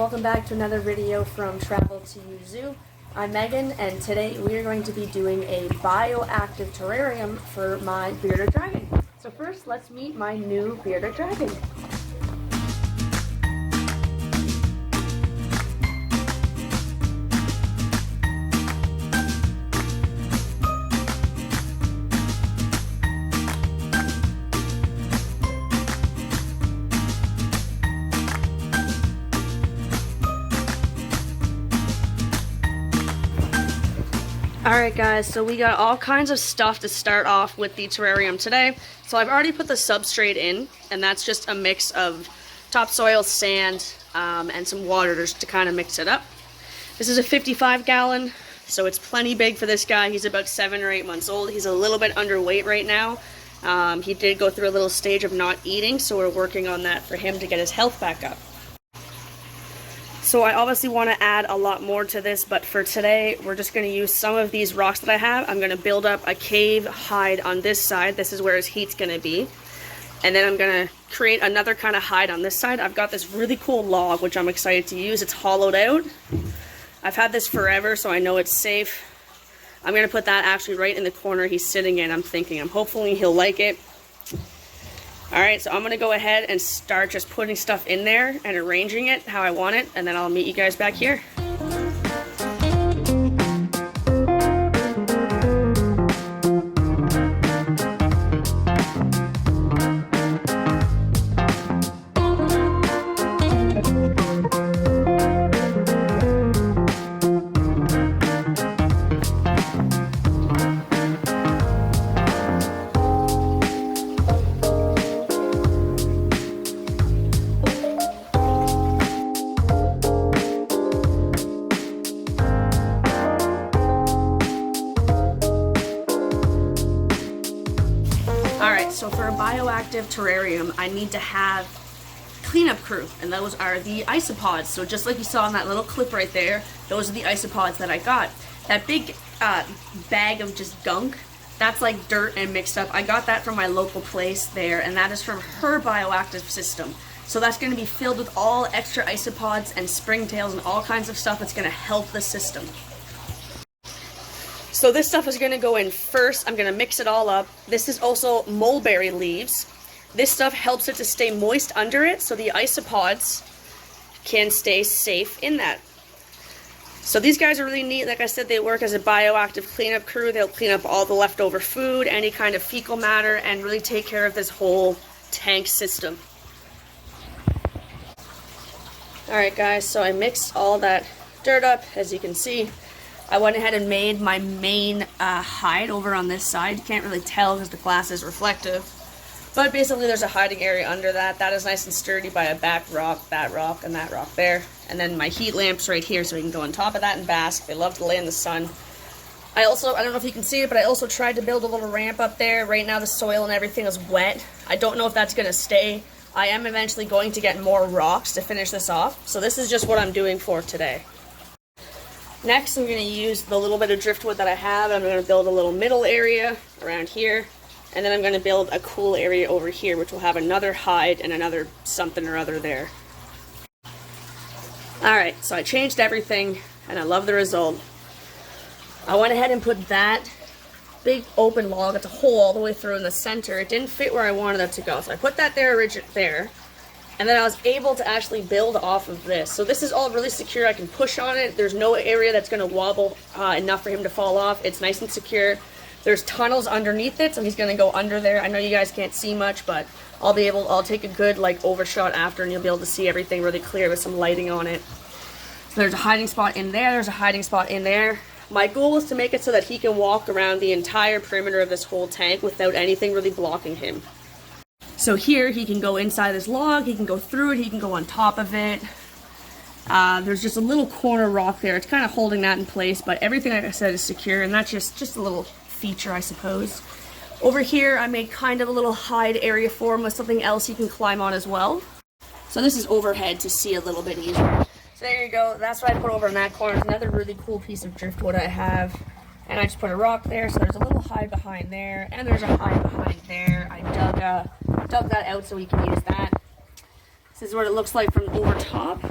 welcome back to another video from Travel to You Zoo. I'm Megan, and today we are going to be doing a bioactive terrarium for my bearded dragon. So first, let's meet my new bearded dragon. Alright guys, so we got all kinds of stuff to start off with the terrarium today. So I've already put the substrate in, and that's just a mix of topsoil, sand, and some water just to kind of mix it up. This is a 55 gallon, so it's plenty big for this guy. He's about 7 or 8 months old. He's a little bit underweight right now. He did go through a little stage of not eating, so we're working on that for him to get his health back up. So I obviously want to add a lot more to this, but for today, we're just going to use some of these rocks that I have. I'm going to build up a cave hide on this side. This is where his heat's going to be. And then I'm going to create another kind of hide on this side. I've got this really cool log, which I'm excited to use. It's hollowed out. I've had this forever, so I know it's safe. I'm going to put that actually right in the corner he's sitting in. I'm hopefully he'll like it. Alright, so I'm going to go ahead and start just putting stuff in there and arranging it how I want it, and then I'll meet you guys back here. Alright, so for a bioactive terrarium, I need to have cleanup crew, and those are the isopods. So just like you saw in that little clip right there, those are the isopods that I got. That big bag of just gunk, that's like dirt and mixed up. I got that from my local place there, and that is from her bioactive system. So that's going to be filled with all extra isopods and springtails and all kinds of stuff that's going to help the system. So this stuff is going to go in first. I'm going to mix it all up. This is also mulberry leaves. This stuff helps it to stay moist under it, so the isopods can stay safe in that. So these guys are really neat. Like I said, they work as a bioactive cleanup crew. They'll clean up all the leftover food, any kind of fecal matter, and really take care of this whole tank system. Alright guys, so I mixed all that dirt up, as you can see. I went ahead and made my main hide over on this side. You can't really tell because the glass is reflective. But basically there's a hiding area under that. That is nice and sturdy by a back rock, that rock, and that rock there. And then my heat lamps right here so we can go on top of that and bask. They love to lay in the sun. I don't know if you can see it, but I also tried to build a little ramp up there. Right now the soil and everything is wet. I don't know if that's going to stay. I am eventually going to get more rocks to finish this off. So this is just what I'm doing for today. Next, I'm going to use the little bit of driftwood that I have. I'm going to build a little middle area around here. And then I'm going to build a cool area over here, which will have another hide and another something or other there. Alright, so I changed everything, and I love the result. I went ahead and put that big open log. It's a hole all the way through in the center. It didn't fit where I wanted it to go, so I put that there, there. And then I was able to actually build off of this. So this is all really secure. I can push on it. There's no area that's going to wobble enough for him to fall off. It's nice and secure. There's tunnels underneath it, so he's going to go under there. I know you guys can't see much, but I'll take a good overshot after, and you'll be able to see everything really clear with some lighting on it. So there's a hiding spot in there. There's a hiding spot in there. My goal is to make it so that he can walk around the entire perimeter of this whole tank without anything really blocking him. So here, he can go inside this log, he can go through it, he can go on top of it. There's just a little corner rock there. It's kind of holding that in place, but everything, like I said, is secure, and that's just a little feature, I suppose. Over here, I made kind of a little hide area for him with something else he can climb on as well. So this is overhead to see a little bit easier. So there you go. That's what I put over in that corner. It's another really cool piece of driftwood I have. And I just put a rock there, so there's a little hide behind there, and there's a hide behind there. I dug that out so we can use that. This is what it looks like from over top.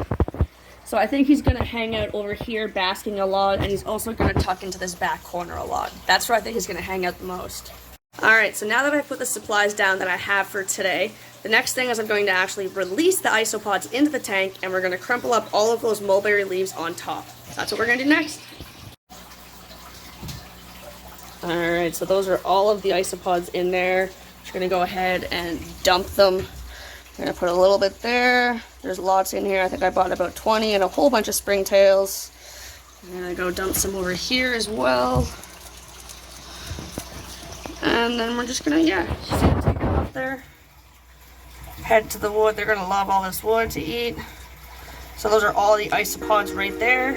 So I think he's going to hang out over here basking a lot, and he's also going to tuck into this back corner a lot. That's where I think he's going to hang out the most. Alright, so now that I've put the supplies down that I have for today, the next thing is I'm going to actually release the isopods into the tank, and we're going to crumple up all of those mulberry leaves on top. That's what we're going to do next. Alright, so those are all of the isopods in there. Just going to go ahead and dump them. I'm going to put a little bit there. There's lots in here. I think I bought about 20 and a whole bunch of springtails. I'm going to go dump some over here as well. And then we're just going to, take them up there. Head to the wood. They're going to love all this wood to eat. So those are all the isopods right there.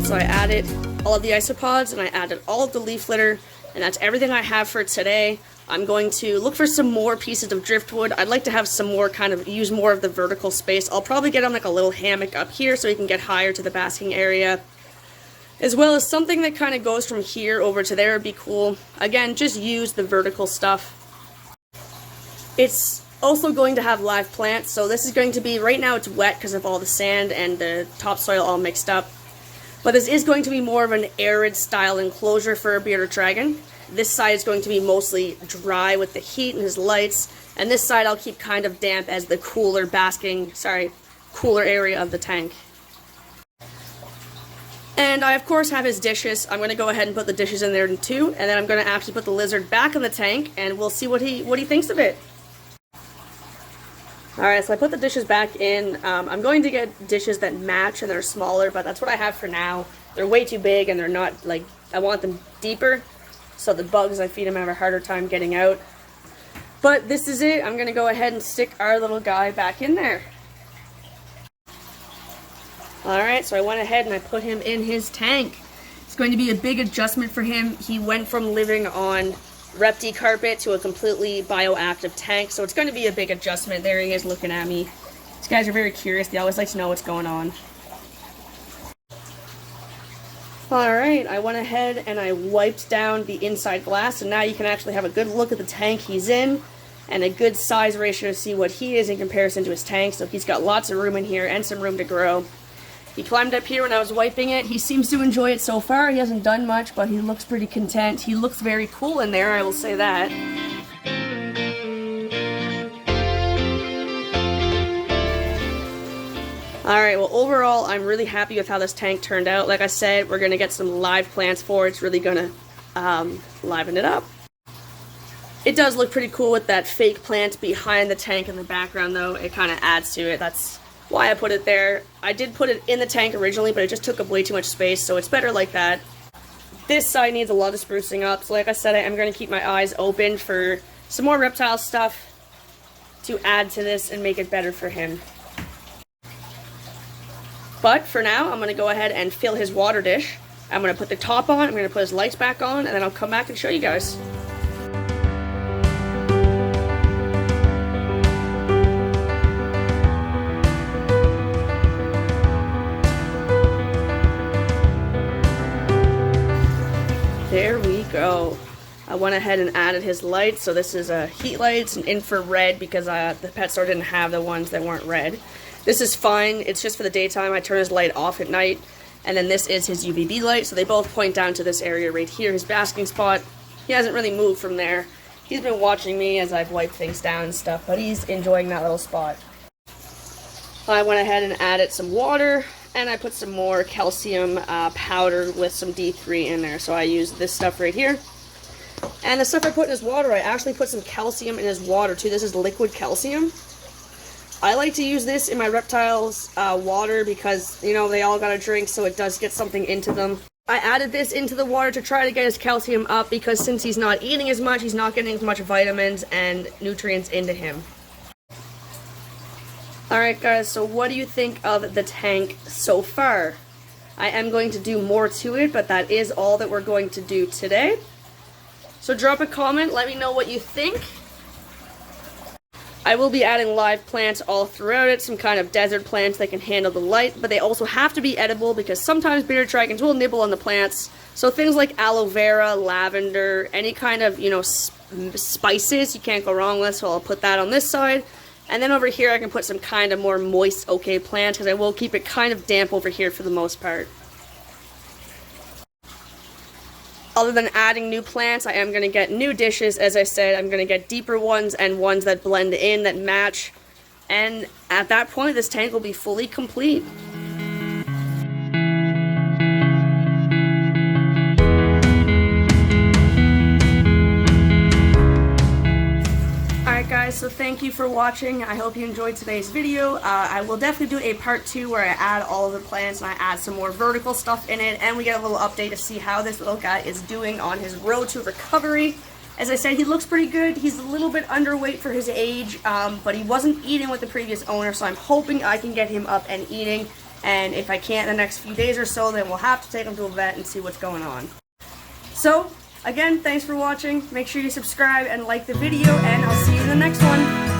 So I added all of the isopods and I added all of the leaf litter, and that's everything I have for today. I'm going to look for some more pieces of driftwood. I'd like to have some more use more of the vertical space. I'll probably get on like a little hammock up here so he can get higher to the basking area. As well as something that kind of goes from here over to there would be cool. Again, just use the vertical stuff. It's also going to have live plants, so this is going to be, right now it's wet because of all the sand and the topsoil all mixed up. But this is going to be more of an arid style enclosure for a bearded dragon. This side is going to be mostly dry with the heat and his lights, and this side I'll keep kind of damp as the cooler cooler area of the tank. And I of course have his dishes. I'm going to go ahead and put the dishes in there too, and then I'm going to actually put the lizard back in the tank, and we'll see what he thinks of it. Alright, so I put the dishes back in. I'm going to get dishes that match and they're smaller, but that's what I have for now. They're way too big and they're not, like, I want them deeper, so the bugs I feed them have a harder time getting out. But this is it. I'm going to go ahead and stick our little guy back in there. Alright, so I went ahead and I put him in his tank. It's going to be a big adjustment for him. He went from living on Repti carpet to a completely bioactive tank, so it's going to be a big adjustment. There he is looking at me. These guys are very curious. They always like to know what's going on. Alright, I went ahead and I wiped down the inside glass, and now you can actually have a good look at the tank he's in and a good size ratio to see what he is in comparison to his tank. So he's got lots of room in here and some room to grow. He climbed up here when I was wiping it. He seems to enjoy it so far. He hasn't done much, but he looks pretty content. He looks very cool in there, I will say that. Alright, well overall I'm really happy with how this tank turned out. Like I said, we're going to get some live plants for it. It's really going to liven it up. It does look pretty cool with that fake plant behind the tank in the background though. It kind of adds to it. That's why I put it there. I did put it in the tank originally, but it just took up way too much space, so it's better like that. This side needs a lot of sprucing up, so like I said, I am going to keep my eyes open for some more reptile stuff to add to this and make it better for him. But for now, I'm going to go ahead and fill his water dish. I'm going to put the top on, I'm going to put his lights back on, and then I'll come back and show you guys. There we go. I went ahead and added his lights. So this is a heat lights and infrared because the pet store didn't have the ones that weren't red. This is fine. It's just for the daytime. I turn his light off at night. And then this is his UVB light. So they both point down to this area right here, his basking spot. He hasn't really moved from there. He's been watching me as I've wiped things down and stuff, but he's enjoying that little spot. I went ahead and added some water. And I put some more calcium powder with some D3 in there. So I used this stuff right here. And the stuff I put in his water, I actually put some calcium in his water too. This is liquid calcium. I like to use this in my reptiles' water because, you know, they all got to drink, so it does get something into them. I added this into the water to try to get his calcium up because since he's not eating as much, he's not getting as much vitamins and nutrients into him. Alright guys, so what do you think of the tank so far? I am going to do more to it, but that is all that we're going to do today. So drop a comment, let me know what you think. I will be adding live plants all throughout it, some kind of desert plants that can handle the light, but they also have to be edible because sometimes bearded dragons will nibble on the plants. So things like aloe vera, lavender, any kind of, spices you can't go wrong with, so I'll put that on this side. And then over here I can put some kind of more moist okay plants because I will keep it kind of damp over here for the most part. Other than adding new plants, I am going to get new dishes. As I said, I'm going to get deeper ones and ones that blend in, that match. And at that point, this tank will be fully complete. Alright guys, so thank you for watching. I hope you enjoyed today's video. I will definitely do a part 2 where I add all of the plants and I add some more vertical stuff in it, and we get a little update to see how this little guy is doing on his road to recovery. As I said, he looks pretty good. He's a little bit underweight for his age, but he wasn't eating with the previous owner, so I'm hoping I can get him up and eating. And if I can't in the next few days or so, then we'll have to take him to a vet and see what's going on. So, again, thanks for watching. Make sure you subscribe and like the video, and I'll see you in the next one.